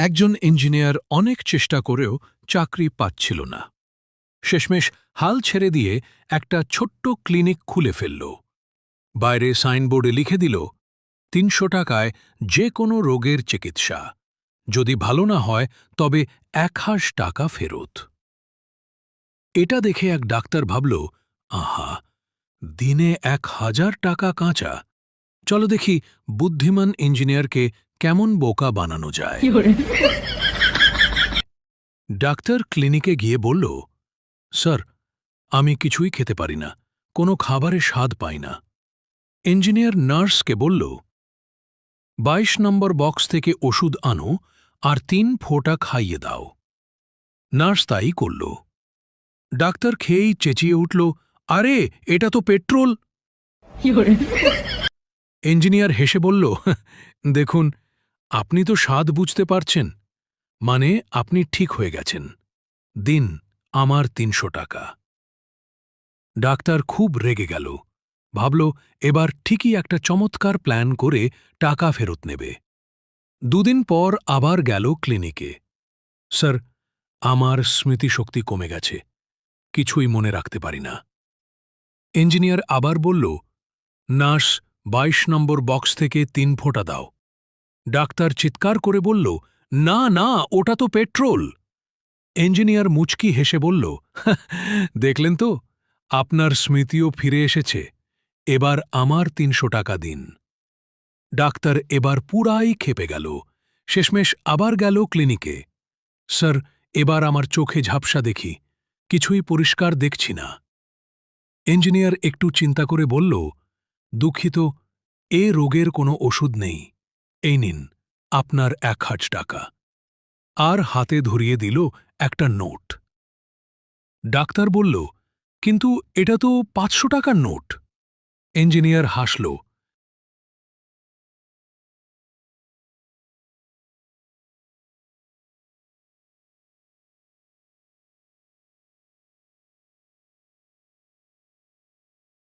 একজন ইঞ্জিনিয়ার অনেক চেষ্টা করেও চাকরি পাচ্ছিল না। শেষমেশ হাল ছেড়ে দিয়ে একটা ছোট্ট ক্লিনিক খুলে ফেলল। বাইরে সাইনবোর্ডে লিখে দিল, ৩০০ টাকায় যে কোনো রোগের চিকিৎসা, যদি ভালো না হয় তবে ১,০০০ টাকা ফেরত। এটা দেখে এক ডাক্তার ভাবল, আহা, দিনে ১,০০০ টাকা কাঁচা। চলো দেখি বুদ্ধিমান ইঞ্জিনিয়ারকে কেমন বোকা বানানো যায়। ডাক্তার ক্লিনিকে গিয়ে বলল, স্যার, আমি কিছুই খেতে পারি না, কোনো খাবারের স্বাদ পাই না। ইঞ্জিনিয়ার নার্সকে বলল, ২২ নম্বর বক্স থেকে ওষুধ আনো আর ৩ ফোঁটা খাইয়ে দাও। নার্স তাই করল। ডাক্তার খেয়েই চেঁচিয়ে উঠল, আরে, এটা তো পেট্রোল। ইঞ্জিনিয়ার হেসে বলল, দেখুন, আপনি তো স্বাদ বুঝতে পারছেন, মানে আপনি ঠিক হয়ে গেছেন। দিন আমার ৩০০ টাকা। ডাক্তার খুব রেগে গেল, ভাবল এবার ঠিকই একটা চমৎকার প্ল্যান করে টাকা ফেরত নেবে। ২ দিন পর আবার গেল ক্লিনিকে। স্যার, আমার স্মৃতিশক্তি কমে গেছে, কিছুই মনে রাখতে পারি না। ইঞ্জিনিয়ার আবার বলল, নার্স, ২২ নম্বর বক্স থেকে ৩ ফোঁটা দাও। ডাক্তার চিৎকার করে বলল, না না, ওটা তো পেট্রোল। ইঞ্জিনিয়ার মুচকি হেসে বলল, দেখলেন তো, আপনার স্মৃতিও ফিরে এসেছে, এবার আমার ৩০০ টাকা দিন। ডাক্তার এবার পুরাই ক্ষেপে গেল। শেষমেশ আবার গেল ক্লিনিকে। স্যার, এবার আমার চোখে ঝাপসা দেখি, কিছুই পরিষ্কার দেখছি না। ইঞ্জিনিয়ার একটু চিন্তা করে বলল, দুঃখিত, এ রোগের কোনো ওষুধ নেই, এই নিন আপনার ১,০০০ টাকা। আর হাতে ধরিয়ে দিল একটা নোট। ডাক্তার বলল, কিন্তু এটা তো ৫০০ টাকার নোট। ইঞ্জিনিয়ার হাসল,